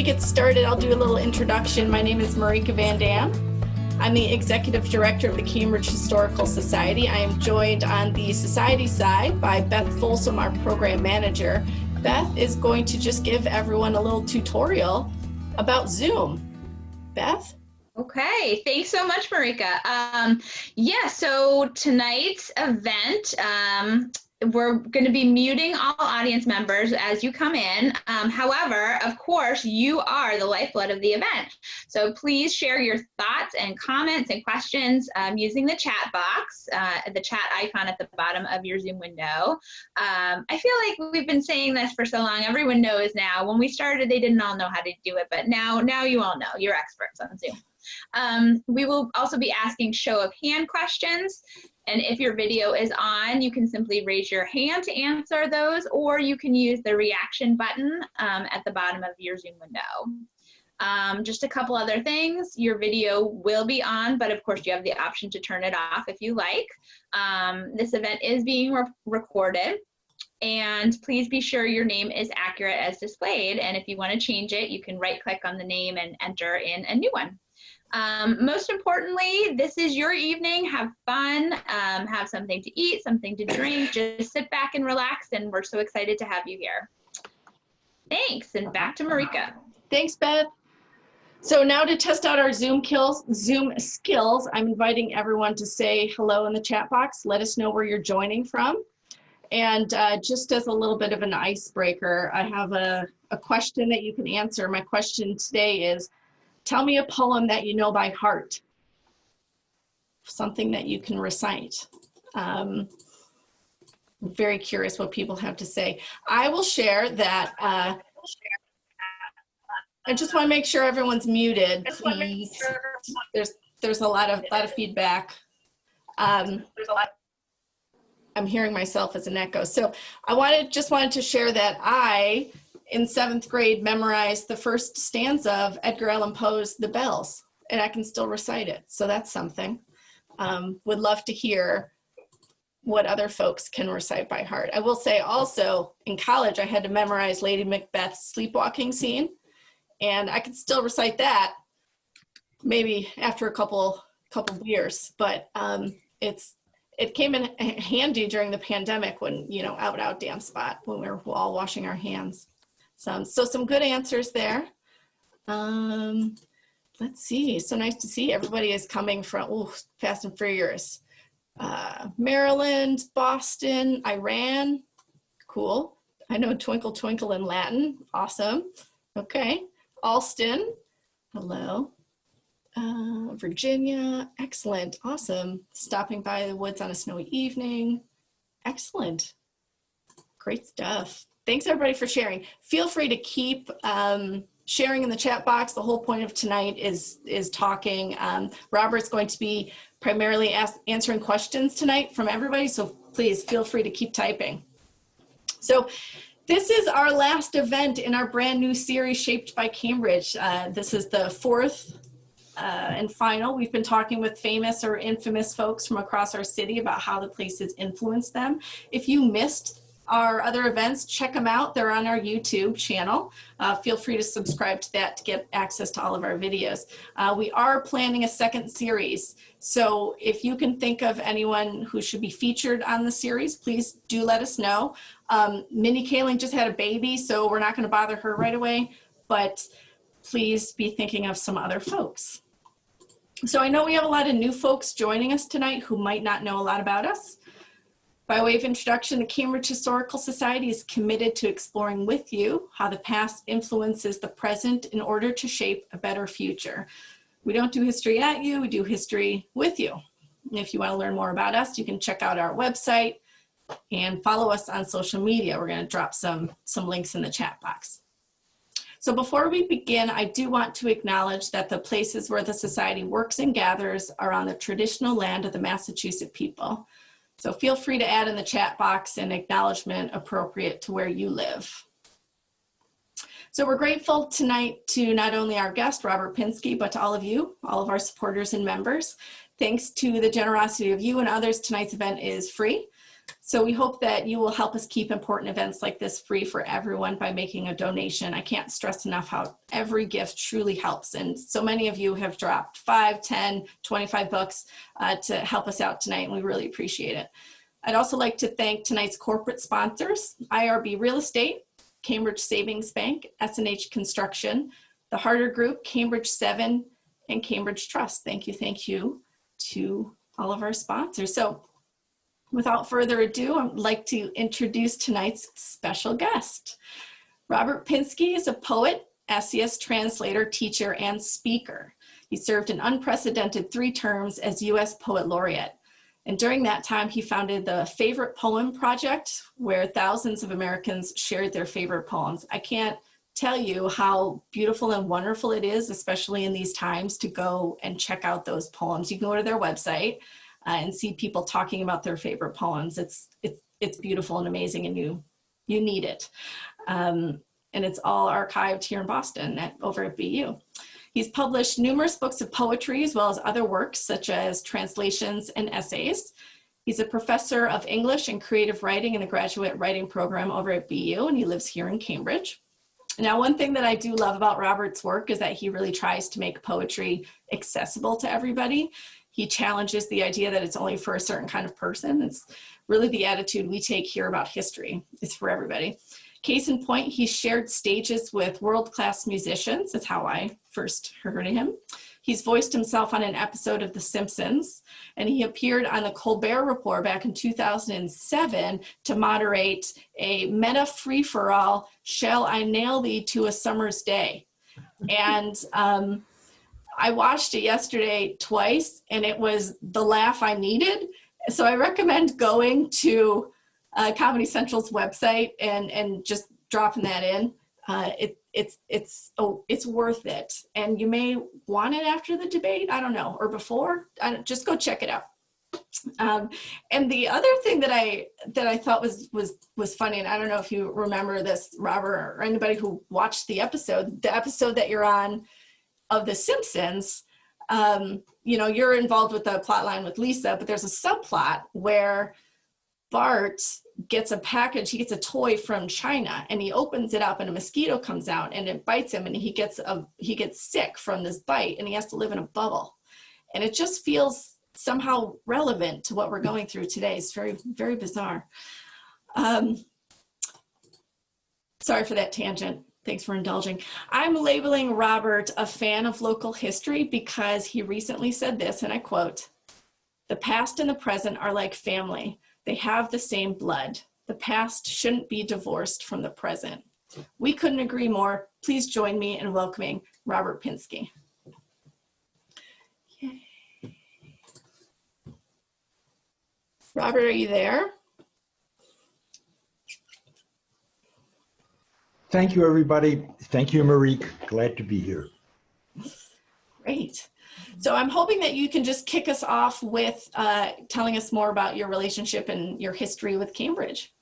get started, I'll do a little introduction. My name is Marika Van Dam. I'm the Executive Director of the Cambridge Historical Society. I am joined on the society side by Beth Folsom, our Program Manager. Beth is going to just give everyone a little tutorial about Zoom. Beth? Okay, thanks so much, Marika. So tonight's event, we're going to be muting all audience members as you come in. However, of course, you are the lifeblood of the event. So please share your thoughts and comments and questions using the chat box, the chat icon at the bottom of your Zoom window. I feel like we've been saying this for so long. Everyone knows now. When we started, they didn't all know how to do it, but now you all know. You're experts on Zoom. We will also be asking show of hand questions. And if your video is on, you can simply raise your hand to answer those, or you can use the reaction button at the bottom of your Zoom window. Just a couple other things. Your video will be on, but of course you have the option to turn it off if you like. This event is being recorded. And please be sure your name is accurate as displayed. And if you want to change it, you can right-click on the name and enter in a new one. Most importantly, this is your evening. Have fun, have something to eat, something to drink, just sit back and relax, and we're so excited to have you here. Thanks, and back to Marika. Thanks, Beth. So now to test out our Zoom skills, I'm inviting everyone to say hello in the chat box. Let us know where you're joining from. And just as a little bit of an icebreaker, I have a question that you can answer. My question today is, tell me a poem that you know by heart, something that you can recite. I'm very curious what people have to say. I will share that, I just want to make sure everyone's muted, please. There's a lot of feedback. I'm hearing myself as an echo. So I just wanted to share that I, in 7th grade, memorized the first stanza of Edgar Allan Poe's The Bells, and I can still recite it. So that's something. Would love to hear what other folks can recite by heart. I will say also, in college, I had to memorize Lady Macbeth's sleepwalking scene, and I could still recite that maybe after a couple years, but it came in handy during the pandemic when, out damn spot, when we were all washing our hands. So some good answers there. Let's see, so nice to see everybody is coming from, Fast and Furious. Maryland, Boston, Iran, cool. I know Twinkle Twinkle in Latin, awesome. Okay, Alston, hello. Virginia, excellent, awesome. Stopping by the woods on a snowy evening, excellent, great stuff. Thanks everybody for sharing. Feel free to keep sharing in the chat box. The whole point of tonight is talking. Robert's going to be primarily answering questions tonight from everybody, so please feel free to keep typing. So this is our last event in our brand new series, Shaped by Cambridge. This is the 4th and final. We've been talking with famous or infamous folks from across our city about how the places influenced them. If you missed our other events, check them out. They're on our YouTube channel. Feel free to subscribe to that to get access to all of our videos. We are planning a 2nd series. So if you can think of anyone who should be featured on the series, please do let us know. Minnie Kaling just had a baby, so we're not going to bother her right away, but please be thinking of some other folks. So I know we have a lot of new folks joining us tonight who might not know a lot about us. By way of introduction, the Cambridge Historical Society is committed to exploring with you how the past influences the present in order to shape a better future. We don't do history at you, we do history with you. And if you want to learn more about us, you can check out our website and follow us on social media. We're going to drop some links in the chat box. So before we begin, I do want to acknowledge that the places where the Society works and gathers are on the traditional land of the Massachusetts people. So feel free to add in the chat box an acknowledgement appropriate to where you live. So we're grateful tonight to not only our guest, Robert Pinsky, but to all of you, all of our supporters and members. Thanks to the generosity of you and others, tonight's event is free. So we hope that you will help us keep important events like this free for everyone by making a donation. I can't stress enough how every gift truly helps. And so many of you have dropped 5, 10, 25 bucks to help us out tonight, and we really appreciate it. I'd also like to thank tonight's corporate sponsors, IRB Real Estate, Cambridge Savings Bank, S&H Construction, the Harder Group, Cambridge 7, and Cambridge Trust. Thank you to all of our sponsors. So without further ado, I'd like to introduce tonight's special guest. Robert Pinsky is a poet, essayist, translator, teacher, and speaker. He served an unprecedented 3 terms as U.S. Poet Laureate. And during that time, he founded the Favorite Poem Project, where thousands of Americans shared their favorite poems. I can't tell you how beautiful and wonderful it is, especially in these times, to go and check out those poems. You can go to their website and see people talking about their favorite poems. It's beautiful and amazing, and you need it. And it's all archived here in Boston over at BU. He's published numerous books of poetry as well as other works such as translations and essays. He's a professor of English and creative writing in the graduate writing program over at BU, and he lives here in Cambridge. Now, one thing that I do love about Robert's work is that he really tries to make poetry accessible to everybody. He challenges the idea that it's only for a certain kind of person. It's really the attitude we take here about history. It's for everybody. Case in point, he shared stages with world-class musicians. That's how I first heard of him. He's voiced himself on an episode of The Simpsons, and he appeared on the Colbert Report back in 2007 to moderate a meta free-for-all, Shall I Nail Thee to a Summer's Day? And I watched it yesterday twice, and it was the laugh I needed. So I recommend going to Comedy Central's website and just dropping that in. It's worth it, and you may want it after the debate. I don't know, or before. Just go check it out. And the other thing that I thought was funny, and I don't know if you remember this, Robert, or anybody who watched the episode that you're on of The Simpsons. You're involved with the plot line with Lisa, but there's a subplot where Bart gets a package, he gets a toy from China, and he opens it up and a mosquito comes out and it bites him, and he gets sick from this bite, and he has to live in a bubble. And it just feels somehow relevant to what we're going through today. It's very, very bizarre. Sorry for that tangent. Thanks for indulging. I'm labeling Robert a fan of local history because he recently said this, and I quote, "The past and the present are like family. They have the same blood. The past shouldn't be divorced from the present." We couldn't agree more. Please join me in welcoming Robert Pinsky. Yay. Robert, are you there? Thank you, everybody. Thank you, Marique. Glad to be here. Great. So I'm hoping that you can just kick us off with telling us more about your relationship and your history with Cambridge.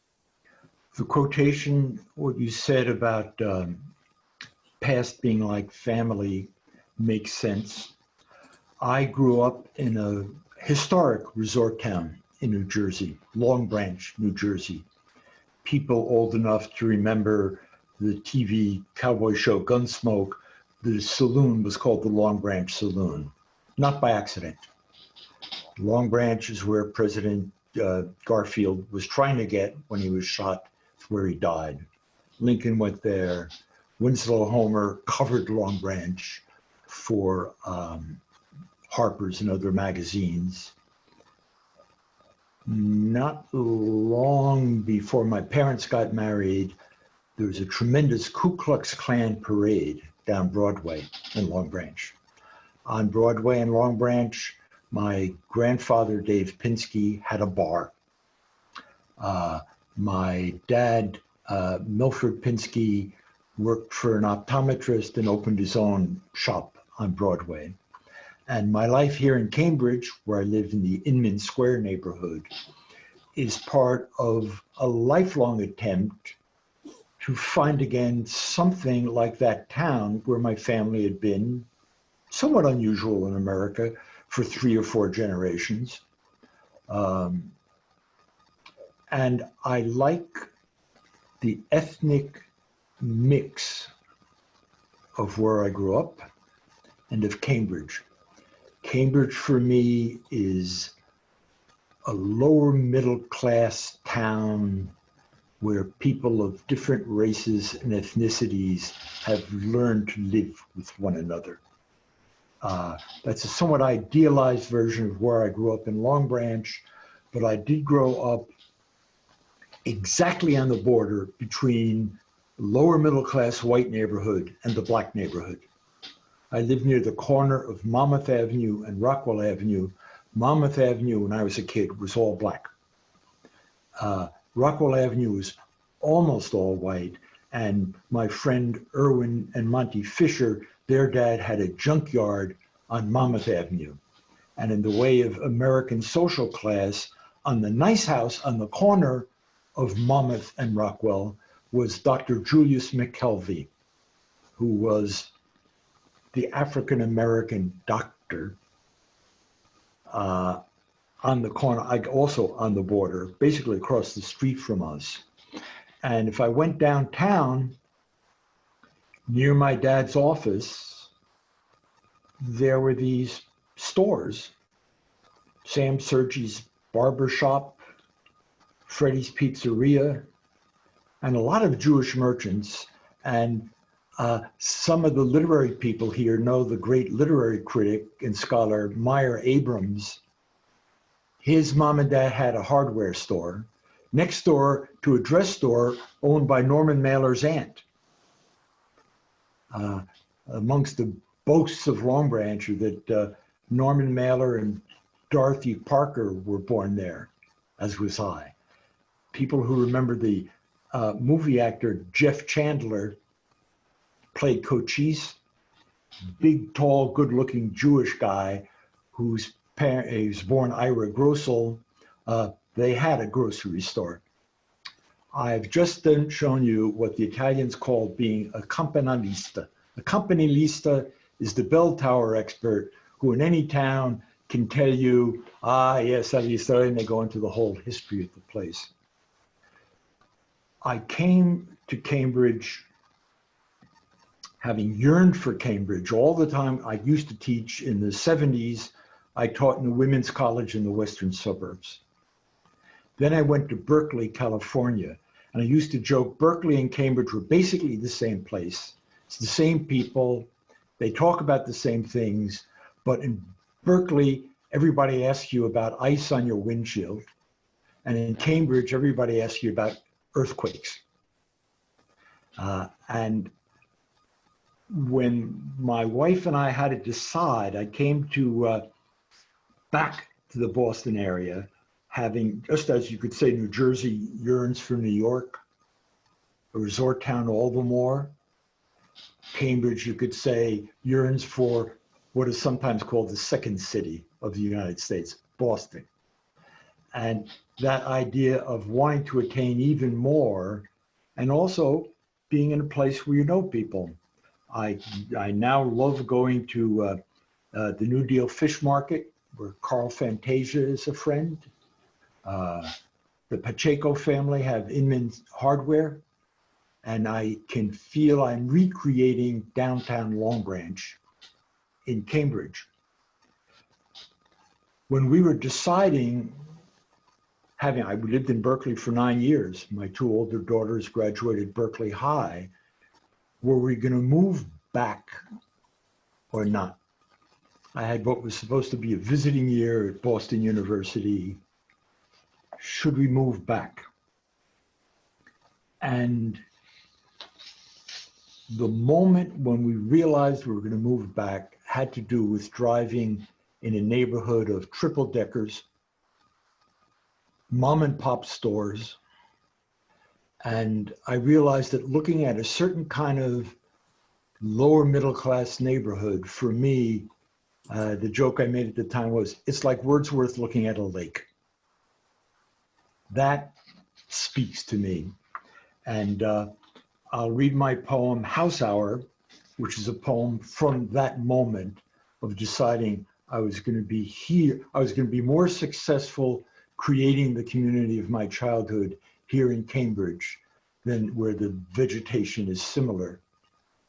The quotation, what you said about past being like family makes sense. I grew up in a historic resort town in New Jersey, Long Branch, New Jersey. People old enough to remember the TV cowboy show Gunsmoke, the saloon was called the Long Branch Saloon, not by accident. Long Branch is where President Garfield was trying to get when he was shot. It's where he died. Lincoln went there. Winslow Homer covered Long Branch for Harper's and other magazines. Not long before my parents got married, there was a tremendous Ku Klux Klan parade down Broadway in Long Branch. On Broadway in Long Branch, my grandfather, Dave Pinsky, had a bar. My dad, Milford Pinsky, worked for an optometrist and opened his own shop on Broadway. And my life here in Cambridge, where I live in the Inman Square neighborhood, is part of a lifelong attempt to find again something like that town where my family had been, somewhat unusual in America, for 3 or 4 generations. And I like the ethnic mix of where I grew up and of Cambridge. Cambridge for me is a lower middle class town where people of different races and ethnicities have learned to live with one another. That's a somewhat idealized version of where I grew up in Long Branch, but I did grow up exactly on the border between lower middle class white neighborhood and the black neighborhood. I lived near the corner of Monmouth Avenue and Rockwell Avenue. Monmouth Avenue, when I was a kid, was all black. Rockwell Avenue was almost all white. And my friend Irwin and Monty Fisher, their dad had a junkyard on Monmouth Avenue. And in the way of American social class, on the nice house on the corner of Monmouth and Rockwell was Dr. Julius McKelvey, who was the African-American doctor on the corner, also on the border, basically across the street from us. And if I went downtown near my dad's office, there were these stores, Sam Sergi's Barbershop, Freddy's Pizzeria, and a lot of Jewish merchants. And some of the literary people here know the great literary critic and scholar Meyer Abrams. His mom and dad had a hardware store next door to a dress store owned by Norman Mailer's aunt. Amongst the boasts of Long Branch are that Norman Mailer and Dorothy Parker were born there, as was I. People who remember the movie actor Jeff Chandler played Cochise, big, tall, good-looking Jewish guy whose parent, he was born Ira Grossel. They had a grocery store. I've just then shown you what the Italians call being a campanilista. A campanilista is the bell tower expert who in any town can tell you, yes, and they go into the whole history of the place. I came to Cambridge having yearned for Cambridge all the time. I used to teach in the 70s. I taught in the women's college in the western suburbs. Then I went to Berkeley, California, and I used to joke Berkeley and Cambridge were basically the same place. It's the same people. They talk about the same things, but in Berkeley, everybody asks you about ice on your windshield. And in Cambridge, everybody asks you about earthquakes. And when my wife and I had to decide, I came to back to the Boston area, having, just as you could say, New Jersey yearns for New York, a resort town all the more. Cambridge, you could say, yearns for what is sometimes called the second city of the United States, Boston. And that idea of wanting to attain even more, and also being in a place where you know people. I now love going to the New Deal Fish Market, where Carl Fantasia is a friend. The Pacheco family have Inman Hardware, and I can feel I'm recreating downtown Long Branch in Cambridge. When we were deciding, I lived in Berkeley for 9 years. My two older daughters graduated Berkeley High. Were we going to move back or not? I had what was supposed to be a visiting year at Boston University. Should we move back? And the moment when we realized we were going to move back had to do with driving in a neighborhood of triple deckers, mom and pop stores. And I realized that looking at a certain kind of lower middle class neighborhood, for me, the joke I made at the time was, it's like Wordsworth looking at a lake. That speaks to me. And I'll read my poem, House Hour, which is a poem from that moment of deciding I was going to be here. I was going to be more successful creating the community of my childhood here in Cambridge, than where the vegetation is similar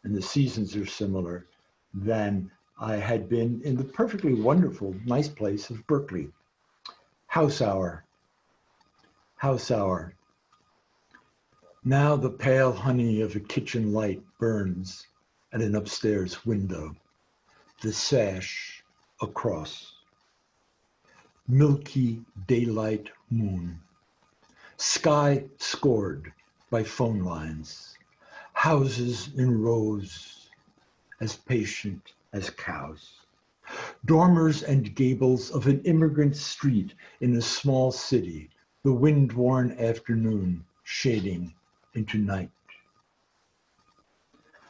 and the seasons are similar, than I had been in the perfectly wonderful, nice place of Berkeley. House Hour. House Hour. Now the pale honey of a kitchen light burns at an upstairs window, the sash across. Milky daylight moon. Sky scored by phone lines. Houses in rows, as patient as cows. Dormers and gables of an immigrant street in a small city, the wind-worn afternoon shading into night.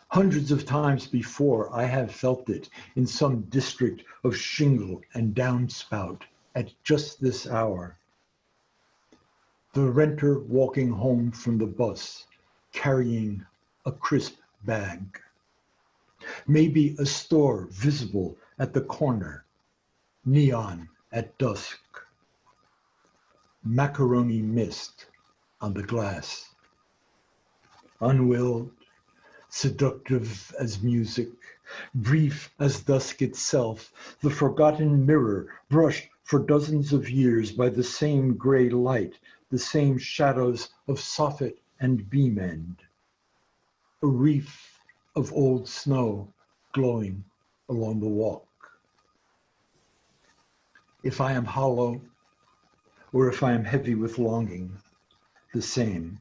Hundreds of times before, I have felt it in some district of shingle and downspout at just this hour. The renter walking home from the bus, carrying a crisp bag. Maybe a store visible at the corner, neon at dusk. Macaroni mist on the glass. Unwilled, seductive as music, brief as dusk itself, the forgotten mirror brushed for dozens of years by the same gray light, the same shadows of soffit and beam end. A reef of old snow glowing along the walk. If I am hollow, or if I am heavy with longing, the same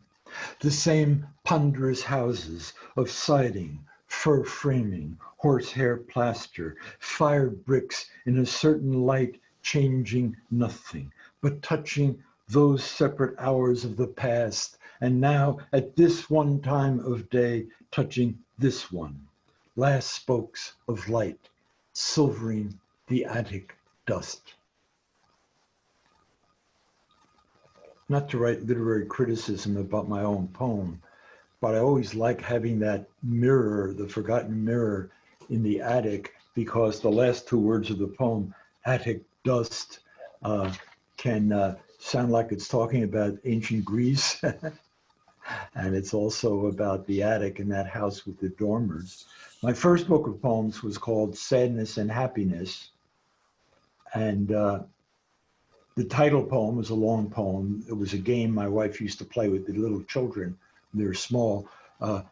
ponderous houses of siding, fur framing, horsehair plaster, fired bricks in a certain light changing nothing, but touching those separate hours of the past, and now at this one time of day, touching this one. Last spokes of light, silvering the attic dust. Not to write literary criticism about my own poem, but I always like having that mirror, the forgotten mirror in the attic, because the last two words of the poem, attic dust, can sound like it's talking about ancient Greece. And it's also about the attic in that house with the dormers. My first book of poems was called Sadness and Happiness. And the title poem was a long poem. It was a game my wife used to play with the little children when they were small.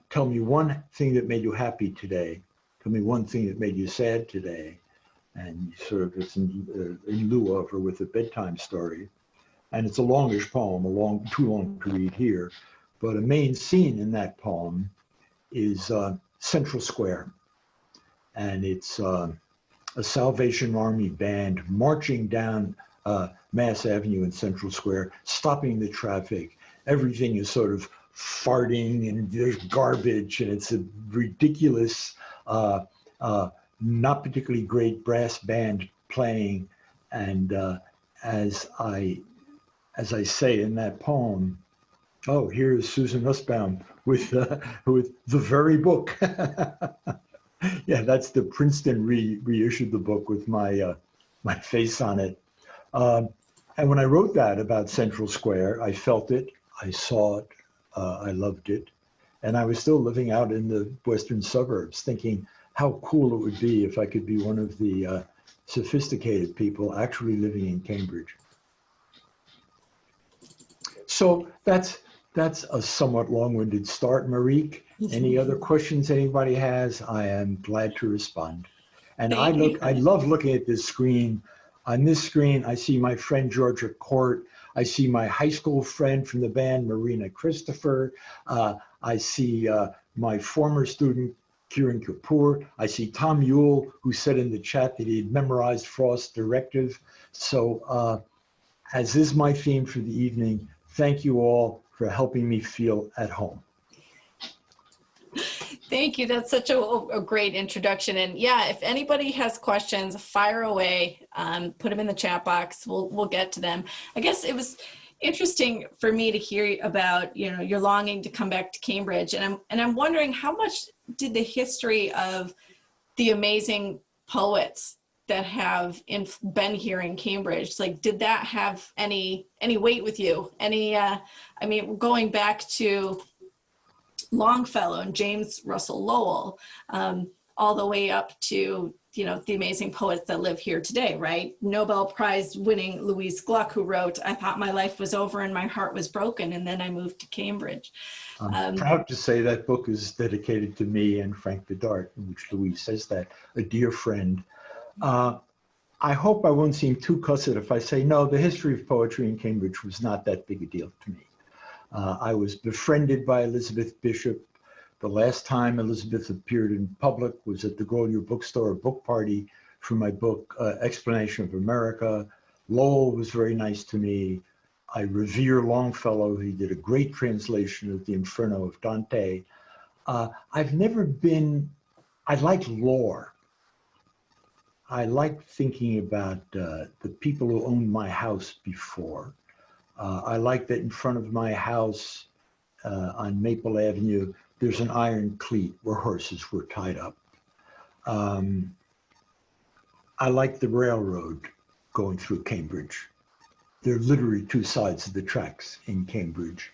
Tell me one thing that made you happy today. Tell me one thing that made you sad today. And sort of it's in lieu of or with a bedtime story. And it's a longish poem, too long to read here. But a main scene in that poem is Central Square. And it's a Salvation Army band marching down Mass Avenue in Central Square, stopping the traffic. Everything is sort of farting and there's garbage, and it's a ridiculous, not particularly great brass band playing. And as I say in that poem, oh, here is Susan Nussbaum with the very book. Yeah, that's the Princeton reissued the book with my my face on it. And when I wrote that about Central Square, I felt it, I saw it, I loved it. And I was still living out in the western suburbs thinking how cool it would be if I could be one of the sophisticated people actually living in Cambridge. So that's a somewhat long-winded start, Marique. Any other questions anybody has, I am glad to respond. And I love looking at this screen. On this screen, I see my friend Georgia Court. I see my high school friend from the band, Marina Christopher. I see my former student, Kieran Kapoor. I see Tom Yule, who said in the chat that he had memorized Frost's directive. So as is my theme for the evening, thank you all for helping me feel at home. Thank you. That's such a great introduction. And yeah, if anybody has questions, fire away. Put them in the chat box. We'll get to them. I guess it was interesting for me to hear about, you know, your longing to come back to Cambridge. And I'm wondering, how much did the history of the amazing poets that have been here in Cambridge. Like, did that have any weight with you? I mean, going back to Longfellow and James Russell Lowell, all the way up to, the amazing poets that live here today, right? Nobel Prize winning Louise Gluck, who wrote, "I thought my life was over and my heart was broken, and then I moved to Cambridge." I'm proud to say that book is dedicated to me and Frank Vidart, in which Louise says that, a dear friend. I hope I won't seem too cussed if I say, no, the history of poetry in Cambridge was not that big a deal to me. I was befriended by Elizabeth Bishop. The last time Elizabeth appeared in public was at the Grolier Bookstore book party for my book, Explanation of America. Lowell was very nice to me. I revere Longfellow. He did a great translation of the Inferno of Dante. I've never been, I like lore. I like thinking about the people who owned my house before. I like that in front of my house on Maple Avenue, there's an iron cleat where horses were tied up. I like the railroad going through Cambridge. There are literally two sides of the tracks in Cambridge.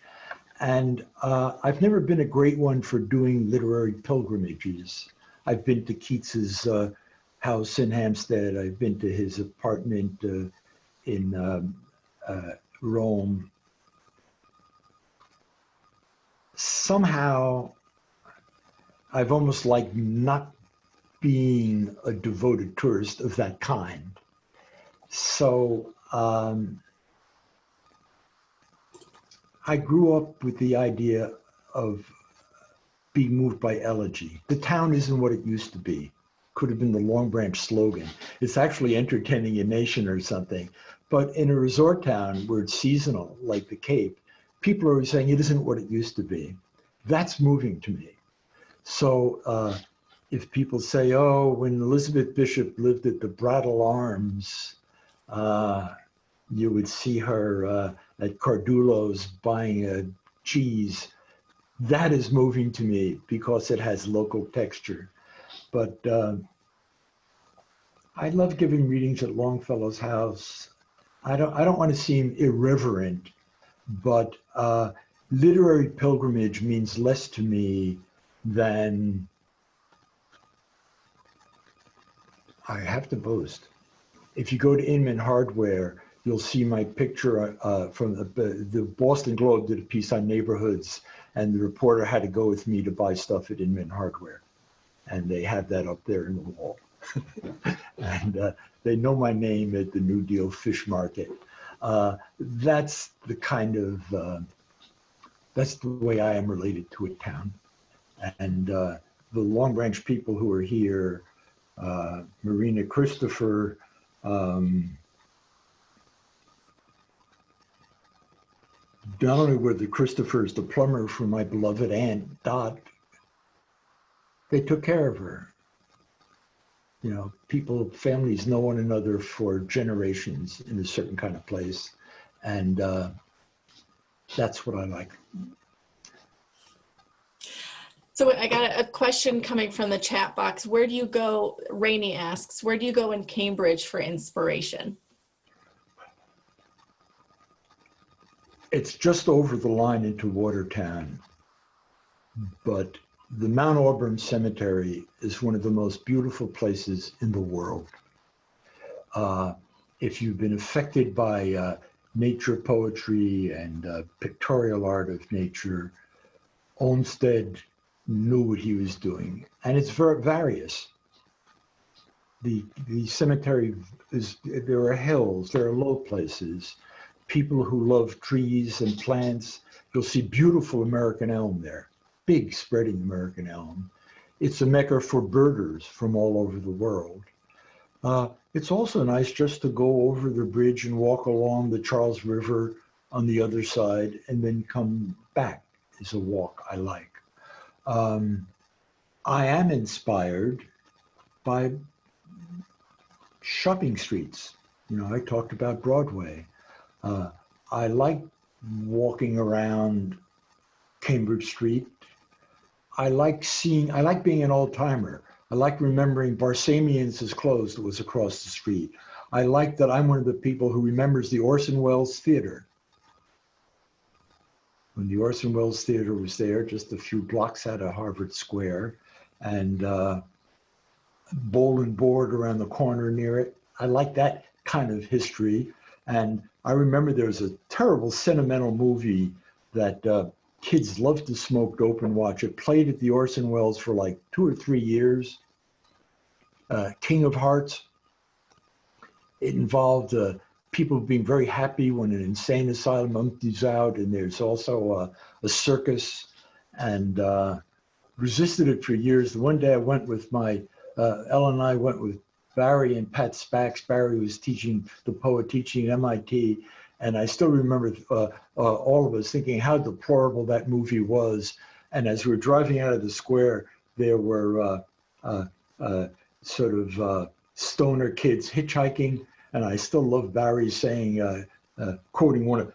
And I've never been a great one for doing literary pilgrimages. I've been to Keats's house in Hampstead. I've been to his apartment in Rome. Somehow, I've almost liked not being a devoted tourist of that kind. So I grew up with the idea of being moved by elegy. The town isn't what it used to be. Could have been the Long Branch slogan. It's actually entertaining a nation or something. But in a resort town where it's seasonal, like the Cape, people are saying it isn't what it used to be. That's moving to me. So if people say, oh, when Elizabeth Bishop lived at the Brattle Arms, you would see her at Cardullo's buying a cheese, that is moving to me because it has local texture. But I love giving readings at Longfellow's house. I don't want to seem irreverent, but literary pilgrimage means less to me than, I have to boast. If you go to Inman Hardware, you'll see my picture from the Boston Globe did a piece on neighborhoods, and the reporter had to go with me to buy stuff at Inman Hardware. And they have that up there in the wall. And they know my name at the New Deal Fish Market. That's the kind of, that's the way I am related to a town. And the Long Branch people who are here, Marina Christopher, not only were the Christophers the plumber for my beloved Aunt Dot, they took care of her. You know, people, families know one another for generations in a certain kind of place. And that's what I like. So I got a question coming from the chat box. Where do you go, Rainey asks, where do you go in Cambridge for inspiration? It's just over the line into Watertown, but the Mount Auburn Cemetery is one of the most beautiful places in the world. If you've been affected by nature poetry and pictorial art of nature, Olmsted knew what he was doing, and it's very various. The cemetery is, there are hills, there are low places. People who love trees and plants, you'll see beautiful American elm there. Big spreading American elm. It's a mecca for birders from all over the world. It's also nice just to go over the bridge and walk along the Charles River on the other side and then come back. Is a walk I like. I am inspired by shopping streets. You know, I talked about Broadway. I like walking around Cambridge Street. I like being an old timer. I like remembering Barsamian's is closed, it was across the street. I like that I'm one of the people who remembers the Orson Welles Theater. When the Orson Welles Theater was there, just a few blocks out of Harvard Square, and Bowl and Board around the corner near it. I like that kind of history. And I remember there was a terrible sentimental movie that kids loved to smoke dope and watch. It played at the Orson Welles for like 2 or 3 years. King of Hearts. It involved people being very happy when an insane asylum empties out, and there's also a circus, and resisted it for years. The one day I went with Ellen and I went with Barry and Pat Spax. Barry was teaching the poet teaching at MIT, and I still remember all of us thinking how deplorable that movie was. And as we were driving out of the square, there were sort of stoner kids hitchhiking, and I still love Barry saying, quoting one of,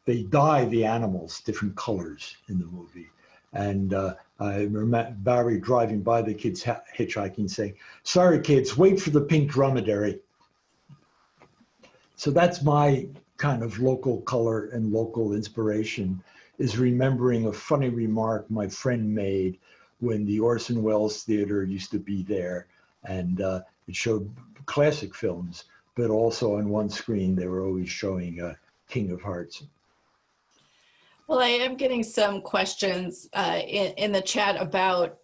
they dye the animals different colors in the movie. And I remember Barry driving by the kids hitchhiking saying, sorry kids, wait for the pink dromedary. So that's my kind of local color and local inspiration, is remembering a funny remark my friend made when the Orson Welles Theater used to be there. And it showed classic films, but also on one screen, they were always showing King of Hearts. Well, I am getting some questions in the chat about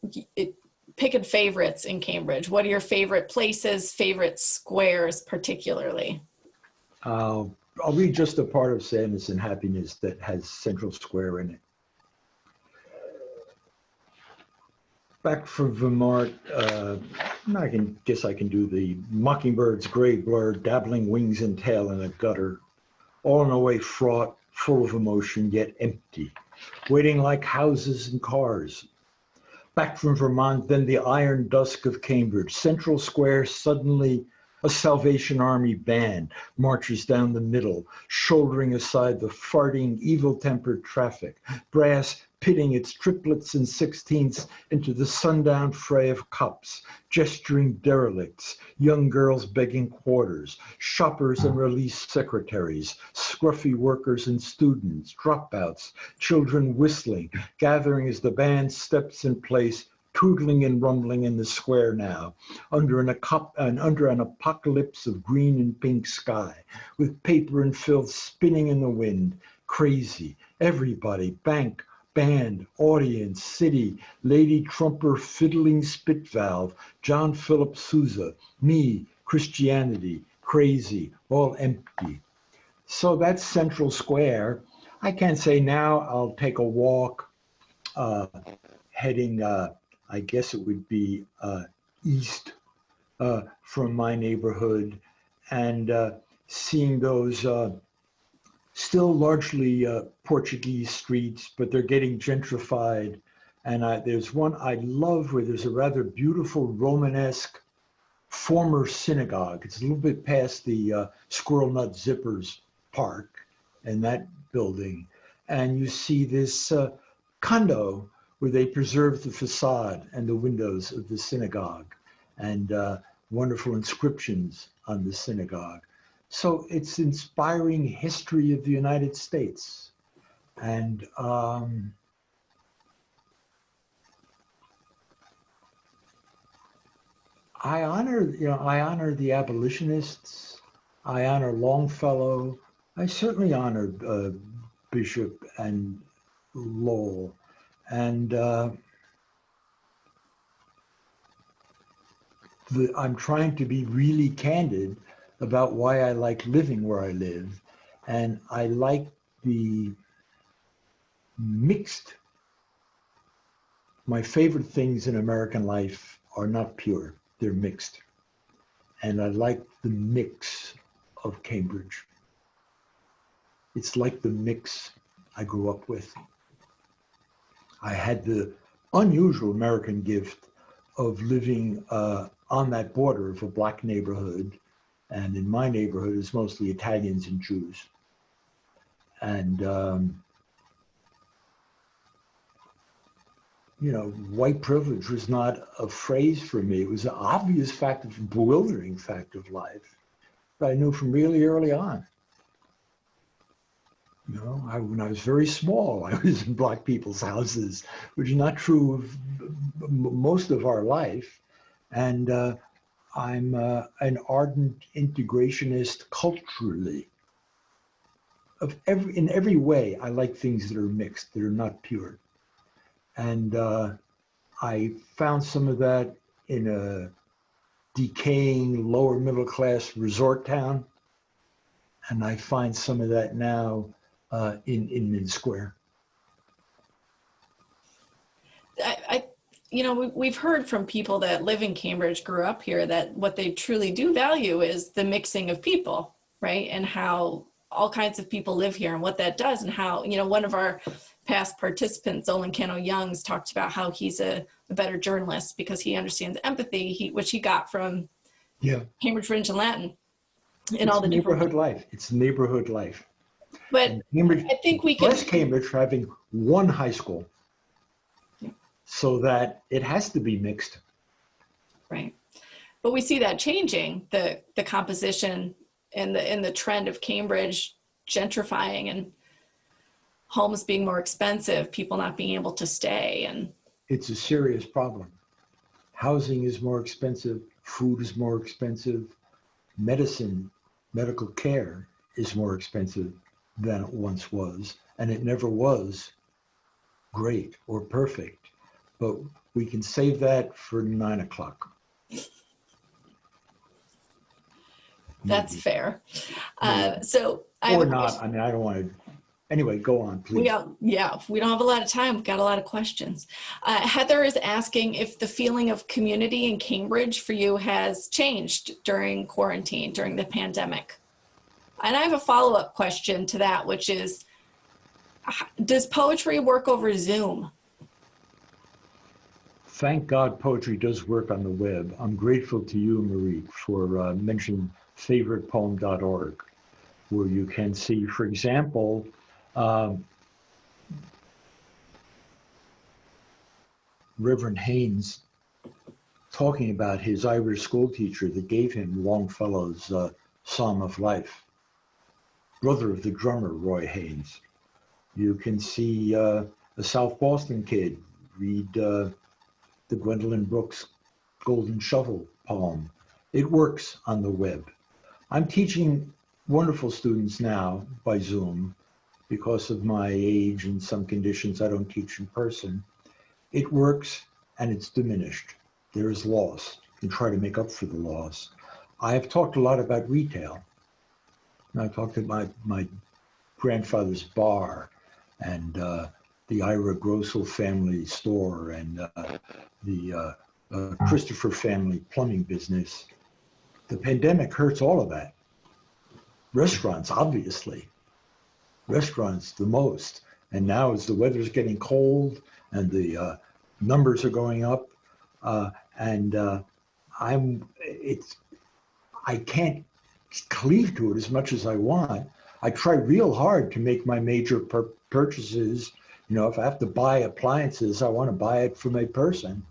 picking favorites in Cambridge. What are your favorite places, favorite squares particularly? I'll read just a part of Sadness and Happiness that has Central Square in it. Back from Vermont, guess I can do the mockingbird's gray blur, dabbling wings and tail in a gutter, all in a way fraught, full of emotion, yet empty, waiting like houses and cars. Back from Vermont, then the iron dusk of Cambridge, Central Square, suddenly a Salvation Army band marches down the middle, shouldering aside the farting, evil-tempered traffic, brass pitting its triplets and sixteenths into the sundown fray of cops, gesturing derelicts, young girls begging quarters, shoppers and release secretaries, scruffy workers and students, dropouts, children whistling, gathering as the band steps in place, tootling and rumbling in the square now, under an apocalypse of green and pink sky, with paper and filth spinning in the wind, crazy, everybody, bank, band, audience, city, Lady Trumper, fiddling spit valve, John Philip Sousa, me, Christianity, crazy, all empty. So that's Central Square. I can't say now I'll take a walk heading, I guess it would be east from my neighborhood, and seeing those still largely Portuguese streets, but they're getting gentrified. And there's one I love where there's a rather beautiful Romanesque former synagogue. It's a little bit past the Squirrel Nut Zippers Park and that building. And you see this condo where they preserve the facade and the windows of the synagogue, and wonderful inscriptions on the synagogue. So it's inspiring history of the United States. And I honor the abolitionists. I honor Longfellow. I certainly honor Bishop and Lowell. And I'm trying to be really candid about why I like living where I live. And I like the mixed. My favorite things in American life are not pure, they're mixed. And I like the mix of Cambridge. It's like the mix I grew up with. I had the unusual American gift of living on that border of a Black neighborhood. And in my neighborhood, it's mostly Italians and Jews. And white privilege was not a phrase for me. It was an obvious fact, of bewildering fact of life that I knew from really early on. When I was very small, I was in Black people's houses, which is not true of most of our life. And I'm an ardent integrationist culturally. In every way, I like things that are mixed, that are not pure. And I found some of that in a decaying lower middle class resort town. And I find some of that now in Inman Square. We've heard from people that live in Cambridge, grew up here, that what they truly do value is the mixing of people, right? And how all kinds of people live here and what that does, and how, one of our past participants, Olin Cano Youngs, talked about how he's a better journalist because he understands empathy, which he got from Cambridge Fringe and Latin. And all the neighborhood life. It's neighborhood life. But Cambridge, I think we can. Bless Cambridge for having one high school, so that it has to be mixed. Right, but we see that changing, the composition and the trend of Cambridge gentrifying and homes being more expensive, people not being able to stay, and it's a serious problem. Housing is more expensive, food is more expensive, medical care is more expensive than it once was, and it never was great or perfect, but we can save that for 9 o'clock. That's fair. So I have not. I mean, I don't want to. Anyway, go on, please. We don't have a lot of time. We've got a lot of questions. Heather is asking if the feeling of community in Cambridge for you has changed during quarantine, during the pandemic. And I have a follow-up question to that, which is, does poetry work over Zoom? Thank God poetry does work on the web. I'm grateful to you, Marie, for mentioning favoritepoem.org, where you can see, for example, Reverend Haynes talking about his Irish school teacher that gave him Longfellow's Psalm of Life, brother of the drummer, Roy Haynes. You can see a South Boston kid read the Gwendolyn Brooks Golden Shovel poem. It works on the web. I'm teaching wonderful students now by Zoom. Because of my age and some conditions, I don't teach in person. It works and it's diminished. There is loss. You can try to make up for the loss. I have talked a lot about retail. I talked about my grandfather's bar and the Ira Grossel family store and the Christopher family plumbing business. The pandemic hurts all of that. Restaurants, obviously. Restaurants the most. And now as the weather's getting cold and the numbers are going up, I can't cleave to it as much as I want. I try real hard to make my major purchases. If I have to buy appliances, I want to buy it for my person.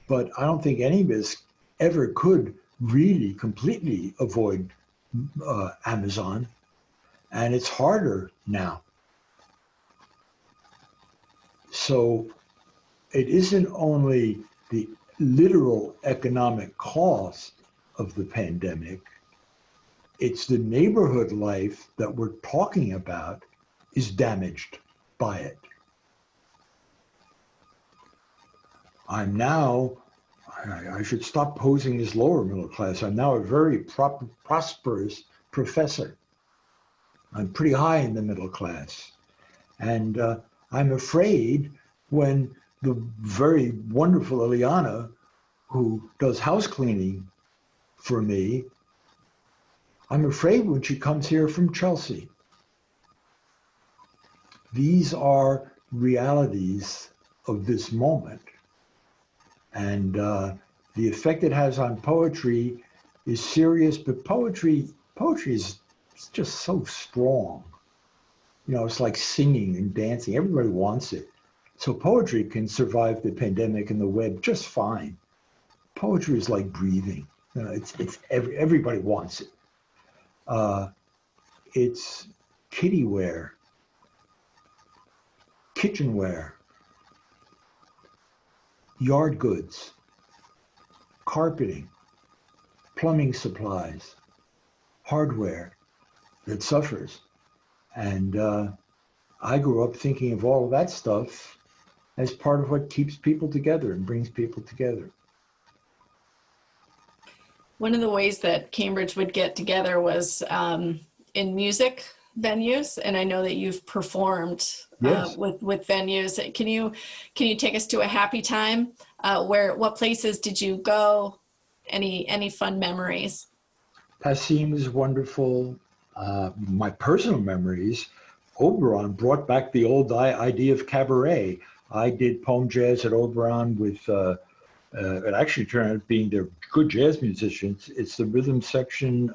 But I don't think any of us ever could really completely avoid Amazon. And it's harder now. So it isn't only the literal economic cost of the pandemic, it's the neighborhood life that we're talking about is damaged by it. I'm now, I should stop posing as lower middle class. I'm now a very prosperous professor. I'm pretty high in the middle class. And I'm afraid when the very wonderful Eliana, who does house cleaning for me, I'm afraid when she comes here from Chelsea. These are realities of this moment. And the effect it has on poetry is serious, but poetry is just so strong. It's like singing and dancing. Everybody wants it. So poetry can survive the pandemic and the web just fine. Poetry is like breathing. Everybody wants it. It's kittyware, kitchenware, yard goods, carpeting, plumbing supplies, hardware that suffers. And I grew up thinking of all of that stuff as part of what keeps people together and brings people together. One of the ways that Cambridge would get together was in music venues, and I know that you've performed Yes. with venues. Can you take us to a happy time? What places did you go? Any fun memories? Passim is wonderful. My personal memories, Oberon brought back the old idea of cabaret. I did poem jazz at Oberon with, it actually turned out being they're good jazz musicians. It's the rhythm section.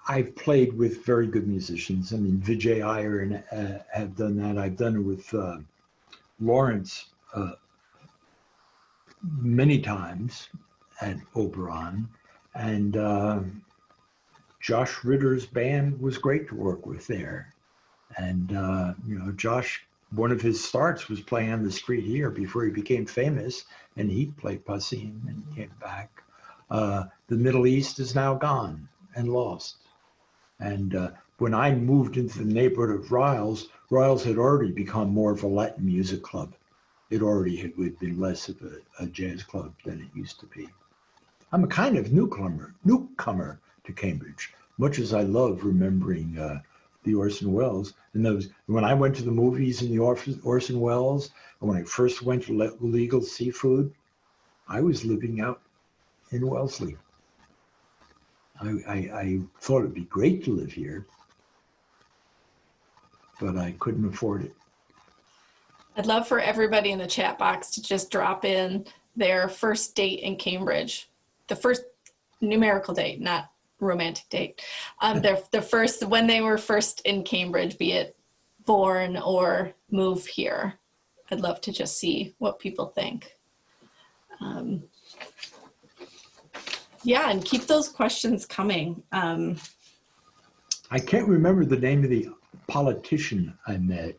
I've played with very good musicians. I mean, Vijay Iyer have done that. I've done it with Lawrence many times at Oberon, and Josh Ritter's band was great to work with there. And Josh, one of his starts was playing on the street here before he became famous, and he played Passim and came back. The Middle East is now gone and lost. And when I moved into the neighborhood of Riles had already become more of a Latin music club. It already had been less of a jazz club than it used to be. I'm a kind of newcomer to Cambridge, much as I love remembering the Orson Welles. And when I went to the movies in the Orson Welles, and when I first went to Legal Seafood, I was living out in Wellesley. I thought it'd be great to live here, but I couldn't afford it. I'd love for everybody in the chat box to just drop in their first date in Cambridge, the first numerical date, not romantic date. The first, when they were first in Cambridge, be it born or move here. I'd love to just see what people think. Yeah, and keep those questions coming. I can't remember the name of the politician I met,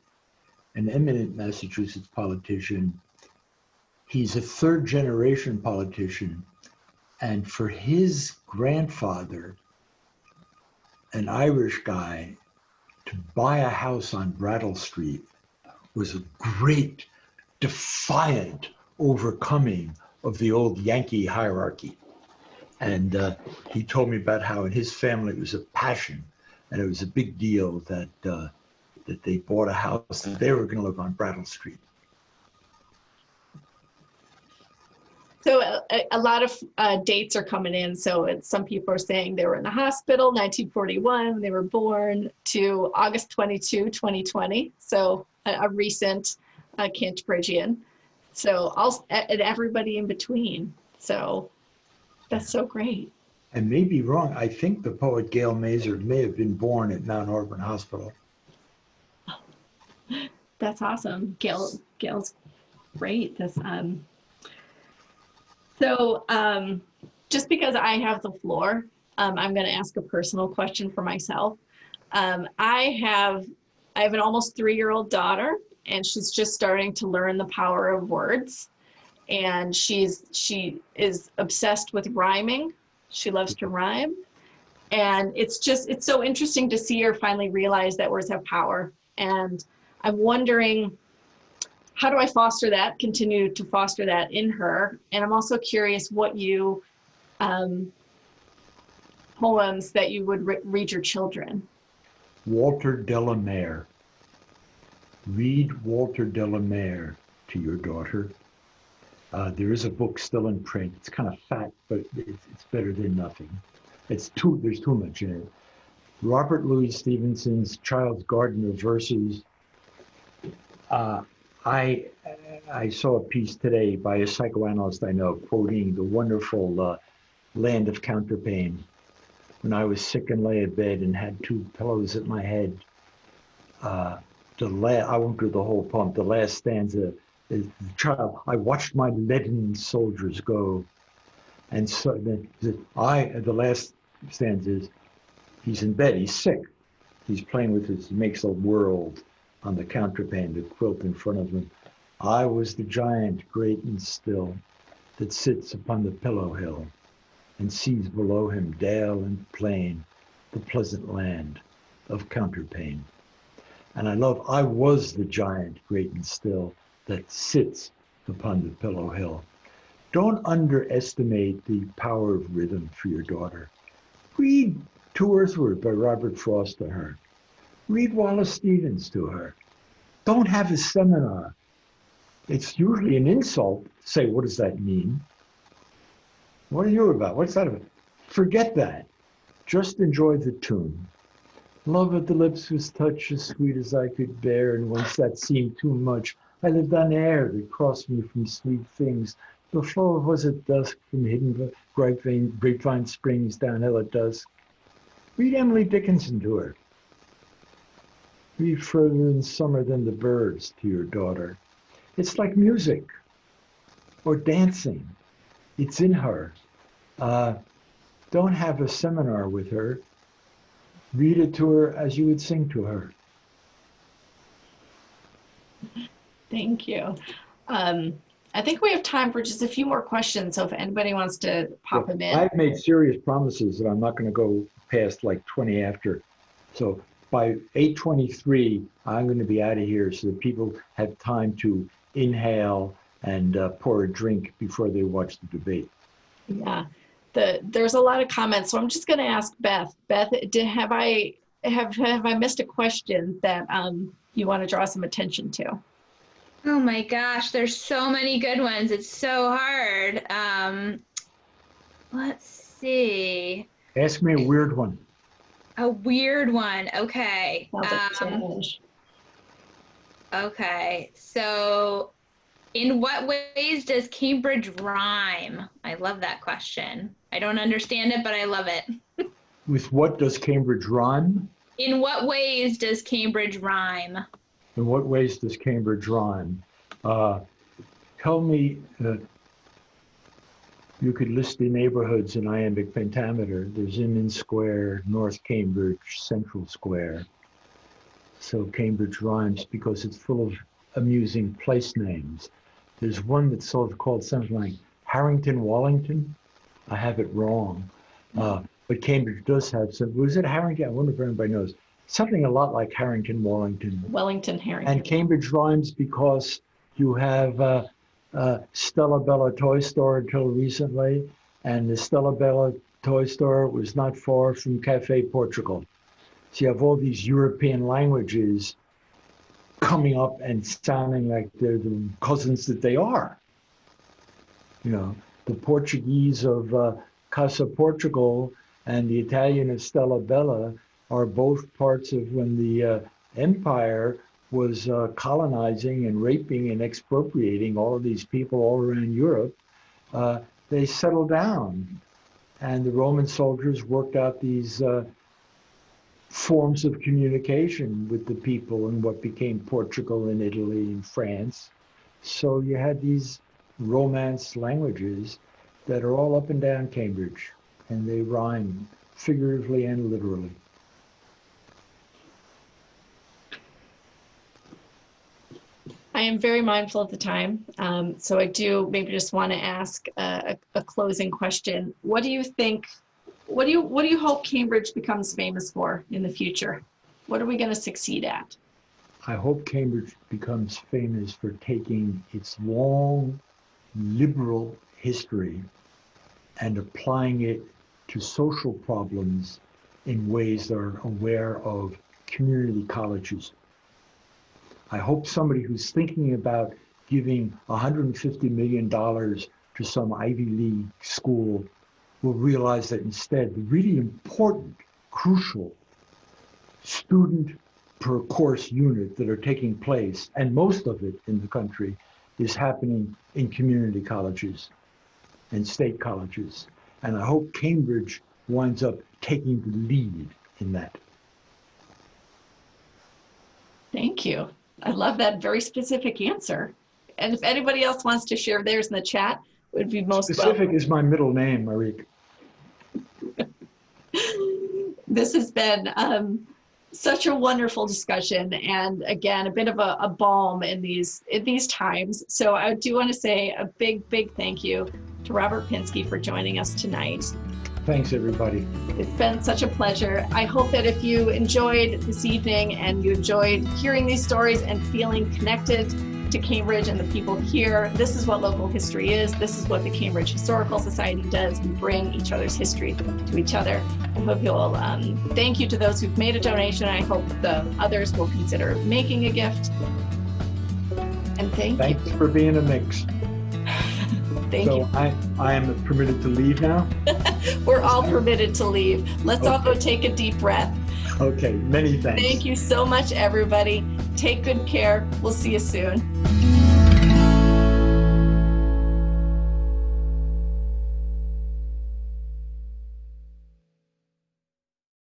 an eminent Massachusetts politician. He's a third generation politician. And for his grandfather, an Irish guy, to buy a house on Brattle Street was a great, defiant overcoming of the old Yankee hierarchy. And he told me about how in his family it was a passion, and it was a big deal that that they bought a house and they were going to live on Brattle Street. So a lot of dates are coming in. So some people are saying they were in the hospital, 1941, when they were born, to August 22, 2020. So a recent Cantabrigian. So and everybody in between. So that's so great. I may be wrong. I think the poet Gail Mazur may have been born at Mount Auburn Hospital. That's awesome. Gail's great. That's So just because I have the floor, I'm going to ask a personal question for myself. I have an almost 3-year-old daughter, and she's just starting to learn the power of words. And she is obsessed with rhyming. She loves to rhyme. And it's so interesting to see her finally realize that words have power. And I'm wondering, how do I foster that, continue to foster that in her? And I'm also curious what poems that you would read your children. Walter Delamere. Read Walter Delamere to your daughter. There is a book still in print. It's kind of fat, but it's better than nothing. There's too much in it. Robert Louis Stevenson's Child's Garden of Verses. I saw a piece today by a psychoanalyst I know quoting the wonderful Land of Counterpane. when I was sick and lay in bed and had two pillows at my head. I won't do the whole poem. The last stanza is, child, I watched my leaden soldiers go. And so the last stanza is, he's in bed, he's sick. He's playing with he makes a world on the counterpane, the quilt in front of him. I was the giant, great and still, that sits upon the pillow hill and sees below him dale and plain, the pleasant land of counterpane. And I was the giant, great and still, that sits upon the pillow hill. Don't underestimate the power of rhythm for your daughter. Read To Earthward by Robert Frost to her. Read Wallace Stevens to her. Don't have a seminar. It's usually an insult. Say, what does that mean? What are you about? What's that about? Forget that. Just enjoy the tune. Love at the lips was touch as sweet as I could bear, and once that seemed too much, I lived on air that crossed me from sweet things. The flow was at dusk from hidden grapevine springs downhill at dusk. Read Emily Dickinson to her. Read Further in Summer Than the Birds to your daughter. It's like music or dancing. It's in her. Don't have a seminar with her. Read it to her as you would sing to her. Thank you. I think we have time for just a few more questions. So if anybody wants to pop them in. I've made serious promises that I'm not going to go past like 20 after. So by 8:23, I'm going to be out of here so that people have time to inhale and pour a drink before they watch the debate. Yeah, there's a lot of comments, so I'm just going to ask Beth. Beth, have I missed a question that you want to draw some attention to? Oh my gosh, there's so many good ones. It's so hard. Let's see. Ask me a weird one. A weird one. Okay. Challenge. Okay. So, in what ways does Cambridge rhyme? I love that question. I don't understand it, but I love it. With what does Cambridge rhyme? In what ways does Cambridge rhyme? In what ways does Cambridge rhyme? Tell me, you could list the neighborhoods in iambic pentameter. There's Inman Square, North Cambridge, Central Square. So Cambridge rhymes because it's full of amusing place names. There's one that's sort of called something like Harrington Wallington. I have it wrong. But Cambridge does have some, was it Harrington? I wonder if anybody knows. Something a lot like Harrington Wallington. Wellington Harrington. And Cambridge rhymes because you have Stella Bella Toy Store until recently, and the Stella Bella Toy Store was not far from Cafe Portugal. So you have all these European languages coming up and sounding like they're the cousins that they are. You know, the Portuguese of Casa Portugal and the Italian of Stella Bella are both parts of when the empire was colonizing and raping and expropriating all of these people all around Europe. They settled down, and the Roman soldiers worked out these forms of communication with the people in what became Portugal and Italy and France. So you had these Romance languages that are all up and down Cambridge, and they rhyme figuratively and literally. I am very mindful of the time, so I do maybe just want to ask a closing question. What do you think? What do you hope Cambridge becomes famous for in the future? What are we going to succeed at? I hope Cambridge becomes famous for taking its long liberal history and applying it to social problems in ways that are aware of community colleges. I hope somebody who's thinking about giving $150 million to some Ivy League school will realize that instead, the really important, crucial student per course unit that are taking place, and most of it in the country, is happening in community colleges and state colleges. And I hope Cambridge winds up taking the lead in that. Thank you. I love that very specific answer. And if anybody else wants to share theirs in the chat, would be most Specific welcome. is my middle name, Marika. This has been such a wonderful discussion, and again, a bit of a balm in these times. So I do want to say a big thank you to Robert Pinsky for joining us tonight. Thanks, everybody. It's been such a pleasure. I hope that if you enjoyed this evening and you enjoyed hearing these stories and feeling connected to Cambridge and the people here, this is what local history is. This is what the Cambridge Historical Society does. We bring each other's history to each other. I hope you'll, thank you to those who've made a donation. I hope the others will consider making a gift. And thank you. Thanks for being a mix. Thank you. I am permitted to leave now? We're all permitted to leave. Let's all go take a deep breath. Okay, many thanks. Thank you so much, everybody. Take good care. We'll see you soon.